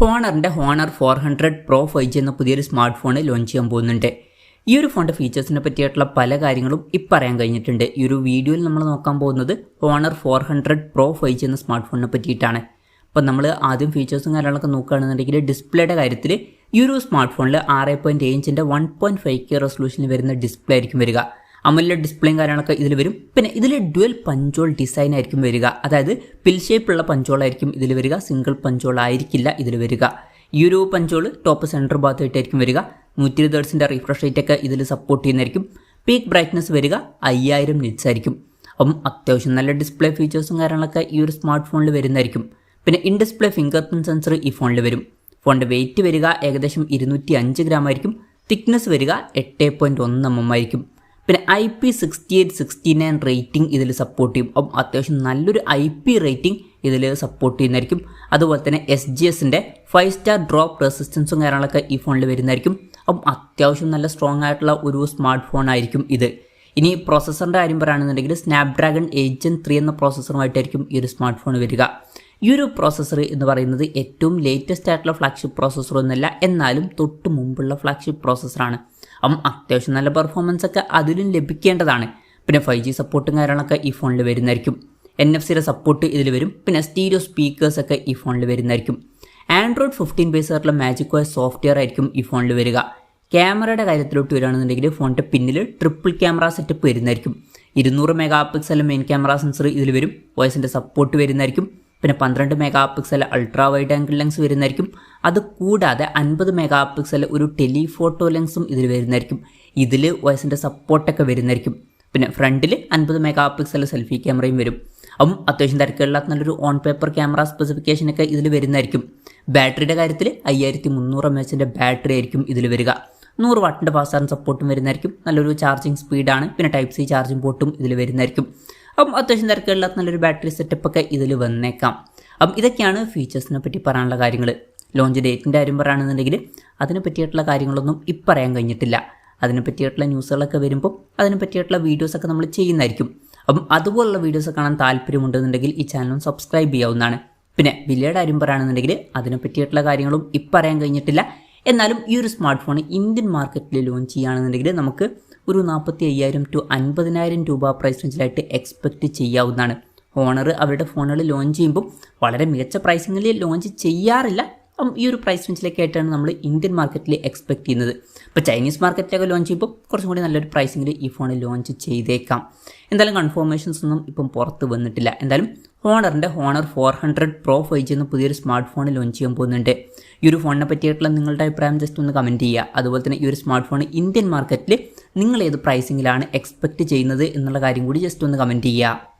ഹോണറിൻ്റെ honour 400 Pro 5G എന്ന പുതിയൊരു smart phone launch ചെയ്യാൻ പോകുന്നുണ്ട്. ഈ ഒരു ഫോണിൻ്റെ ഫീച്ചേഴ്സിനെ പറ്റിയിട്ടുള്ള പല കാര്യങ്ങളും ഇപ്പം അറിയാൻ കഴിഞ്ഞിട്ടുണ്ട്. ഈ ഒരു വീഡിയോയിൽ നമ്മൾ നോക്കാൻ പോകുന്നത് ഹോണർ 400 Pro 5G എന്ന സ്മാർട്ട് ഫോണിനെ പറ്റിയിട്ടാണ്. അപ്പോൾ നമ്മൾ ആദ്യം ഫീച്ചേഴ്സും കാര്യങ്ങളൊക്കെ നോക്കുകയാണെന്നുണ്ടെങ്കിൽ ഡിസ്പ്ലേയുടെ കാര്യത്തിൽ ഈ ഒരു സ്മാർട്ട് ഫോണിൽ 6.7 ഇഞ്ചിൻ്റെ 1.5K റെസൊല്യൂഷനിൽ വരുന്ന ഡിസ്പ്ലേ ആയിരിക്കും വരിക. അമോലെഡ് ഡിസ്പ്ലേയും കാര്യങ്ങളൊക്കെ ഇതിൽ വരും. പിന്നെ ഇതിൽ ഡ്യുവൽ പഞ്ചോൾ ഡിസൈൻ ആയിരിക്കും വരിക. അതായത് പിൽ ഷേപ്പുള്ള പഞ്ചോളായിരിക്കും ഇതിൽ വരിക, സിംഗിൾ പഞ്ചോൾ ആയിരിക്കില്ല ഇതിൽ വരിക. ഈ ഒരു പഞ്ചോൾ ടോപ്പ് സെൻറ്റർ ഭാഗത്തായിട്ടായിരിക്കും വരിക. 120 Hz റീഫ്രഷ് റേറ്റ് ഒക്കെ ഇതിൽ സപ്പോർട്ട് ചെയ്യുന്നതായിരിക്കും. പീക്ക് ബ്രൈറ്റ്നസ് വരിക 5000 nits ആയിരിക്കും. അപ്പം അത്യാവശ്യം നല്ല ഡിസ്പ്ലേ ഫീച്ചേഴ്സും കാര്യങ്ങളൊക്കെ ഈ ഒരു സ്മാർട്ട് ഫോണിൽ വരുന്നതായിരിക്കും. പിന്നെ in display finger print sensor ഈ ഫോണിൽ വരും. ഫോണിൻ്റെ വെയിറ്റ് വരിക ഏകദേശം 205 ഗ്രാം ആയിരിക്കും. തിക്നെസ് വരിക 8.1 mm ആയിരിക്കും. പിന്നെ IP6869 റേറ്റിംഗ് ഇതിൽ സപ്പോർട്ട് ചെയ്യും. അപ്പം അത്യാവശ്യം നല്ലൊരു IP റേറ്റിംഗ് ഇതിൽ സപ്പോർട്ട് ചെയ്യുന്നതായിരിക്കും. അതുപോലെ തന്നെ SGSൻ്റെ 5 സ്റ്റാർ ഡ്രോപ്പ് റെസിസ്റ്റൻസും കാര്യങ്ങളൊക്കെ ഈ ഫോണിൽ വരുന്നതായിരിക്കും. അപ്പം അത്യാവശ്യം നല്ല സ്ട്രോങ് ആയിട്ടുള്ള ഒരു സ്മാർട്ട് ഫോൺ ആയിരിക്കും ഇത്. ഇനി പ്രോസസ്സറിൻ്റെ കാര്യം പറയുകയാണെന്നുണ്ടെങ്കിൽ സ്നാപ്ഡ്രാഗൺ 8 Gen 3 എന്ന പ്രോസസ്സറുമായിട്ടായിരിക്കും ഈ ഒരു സ്മാർട്ട് ഫോൺ വരിക. ഈ ഒരു പ്രോസസ്സർ എന്ന് പറയുന്നത് ഏറ്റവും ലേറ്റസ്റ്റ് ആയിട്ടുള്ള ഫ്ലാഗ്ഷിപ്പ് പ്രോസസ്സറൊന്നുമല്ല, എന്നാലും തൊട്ട് മുമ്പുള്ള ഫ്ലാഗ്ഷിപ്പ് പ്രോസസ്സറാണ്. അപ്പം അത്യാവശ്യം നല്ല പെർഫോമൻസ് ഒക്കെ അതിലും ലഭിക്കേണ്ടതാണ്. പിന്നെ 5G സപ്പോർട്ടും കാര്യങ്ങളൊക്കെ ഈ ഫോണിൽ വരുന്നതായിരിക്കും. NFC-യുടെ സപ്പോർട്ട് ഇതിൽ വരും. പിന്നെ സ്റ്റീരിയോ സ്പീക്കേഴ്സൊക്കെ ഈ ഫോണിൽ വരുന്നതായിരിക്കും. Android 15 ബേസ് ആയിട്ടുള്ള മാജിക് OS സോഫ്റ്റ്വെയർ ആയിരിക്കും ഈ ഫോണിൽ വരിക. ക്യാമറയുടെ കാര്യത്തിലോട്ട് വരികയാണെന്നുണ്ടെങ്കിൽ ഫോണിൻ്റെ പിന്നിൽ ട്രിപ്പിൾ ക്യാമറ സെറ്റപ്പ് വരുന്നതായിരിക്കും. 200 MP മെയിൻ ക്യാമറ സെൻസർ ഇതിൽ വരും. OS-ൻ്റെ സപ്പോർട്ട് വരുന്നതായിരിക്കും. പിന്നെ 12 MP ultra wide angle lens വരുന്നതായിരിക്കും. അത് കൂടാതെ 50 MP ഒരു ടെലിഫോട്ടോ ലെൻസും ഇതിൽ വരുന്നതായിരിക്കും. ഇതിൽ OS-ൻ്റെ സപ്പോർട്ടൊക്കെ വരുന്നതായിരിക്കും. പിന്നെ ഫ്രണ്ടിൽ 50 MP സെൽഫി ക്യാമറയും വരും. അപ്പം അത്യാവശ്യം തിരക്കുകളില്ലാത്ത നല്ലൊരു ഓൺ പേപ്പർ ക്യാമറ സ്പെസിഫിക്കേഷനൊക്കെ ഇതിൽ വരുന്നതായിരിക്കും. ബാറ്ററിയുടെ കാര്യത്തിൽ 5300 mAh ബാറ്ററി ആയിരിക്കും ഇതിൽ വരിക. 100 വാട്ടിൻ്റെ ഫാസ്റ്റ് ചാർജിങ് സപ്പോർട്ടും വരുന്നതായിരിക്കും. നല്ലൊരു ചാർജിങ് സ്പീഡാണ്. പിന്നെ Type-C ചാർജിങ് പോർട്ടും ഇതിൽ വരുന്നതായിരിക്കും. അപ്പം അത്യാവശ്യം തിരക്കുകളില്ലാത്ത നല്ലൊരു ബാറ്ററി സെറ്റപ്പൊക്കെ ഇതിൽ വന്നേക്കാം. അപ്പം ഇതൊക്കെയാണ് ഫീച്ചേഴ്സിനെ പറ്റി പറയാനുള്ള കാര്യങ്ങൾ. ലോഞ്ച് ഡേറ്റിൻ്റെ കാര്യം പറയുകയാണെന്നുണ്ടെങ്കിൽ അതിനെ പറ്റിയിട്ടുള്ള കാര്യങ്ങളൊന്നും ഇപ്പം പറയാൻ കഴിഞ്ഞിട്ടില്ല. അതിനെ പറ്റിയിട്ടുള്ള ന്യൂസുകളൊക്കെ വരുമ്പോൾ അതിനെ പറ്റിയിട്ടുള്ള വീഡിയോസൊക്കെ നമ്മൾ ചെയ്യുന്നതായിരിക്കും. അപ്പം അതുപോലുള്ള വീഡിയോസ് കാണാൻ താല്പര്യമുണ്ടെന്നുണ്ടെങ്കിൽ ഈ ചാനലും സബ്സ്ക്രൈബ് ചെയ്യാവുന്നതാണ്. പിന്നെ വിലയുടെ കാര്യം പറയുകയാണെന്നുണ്ടെങ്കിൽ അതിനെ പറ്റിയിട്ടുള്ള കാര്യങ്ങളും ഇപ്പം പറയാൻ കഴിഞ്ഞിട്ടില്ല. എന്നാലും ഈ ഒരു സ്മാർട്ട് ഫോൺ ഇന്ത്യൻ മാർക്കറ്റിൽ ലോഞ്ച് ചെയ്യുകയാണെന്നുണ്ടെങ്കിൽ നമുക്ക് ഒരു 45,000 to 50,000 രൂപ പ്രൈസ് റേഞ്ചിലായിട്ട് എക്സ്പെക്റ്റ് ചെയ്യാവുന്നതാണ്. ഹോണർ അവരുടെ ഫോണുകൾ ലോഞ്ച് ചെയ്യുമ്പോൾ വളരെ മികച്ച പ്രൈസിങ്ങിൽ ലോഞ്ച് ചെയ്യാറില്ല. ഈ ഒരു പ്രൈസ് റേഞ്ചിലൊക്കെ ആയിട്ടാണ് നമ്മൾ ഇന്ത്യൻ മാർക്കറ്റിൽ എക്സ്പെക്ട് ചെയ്യുന്നത്. ഇപ്പോൾ ചൈനീസ് മാർക്കറ്റിലൊക്കെ ലോഞ്ച് ചെയ്യുമ്പോൾ കുറച്ചും കൂടി നല്ലൊരു പ്രൈസിങ്ങിൽ ഈ ഫോണിൽ ലോഞ്ച് ചെയ്തേക്കാം. എന്തായാലും കൺഫർമേഷൻസ് ഒന്നും ഇപ്പം പുറത്ത് വന്നിട്ടില്ല. എന്തായാലും ഹോണറിൻ്റെ ഹോണർ 400 Pro 5G എന്ന പുതിയൊരു സ്മാർട്ട് ഫോൺ ലോഞ്ച് ചെയ്യാൻ പോകുന്നുണ്ട്. ഈ ഒരു ഫോണിനെ പറ്റിയിട്ടുള്ള നിങ്ങളുടെ അഭിപ്രായം ജസ്റ്റ് ഒന്ന് കമൻറ്റ് ചെയ്യുക. അതുപോലെ തന്നെ ഈ ഒരു സ്മാർട്ട് ഫോൺ ഇന്ത്യൻ മാർക്കറ്റിൽ നിങ്ങൾ ഏത് പ്രൈസിങ്ങിലാണ് എക്സ്പെക്റ്റ് ചെയ്യുന്നത് എന്നുള്ള കാര്യം കൂടി ജസ്റ്റ് ഒന്ന് കമൻറ്റ് ചെയ്യുക.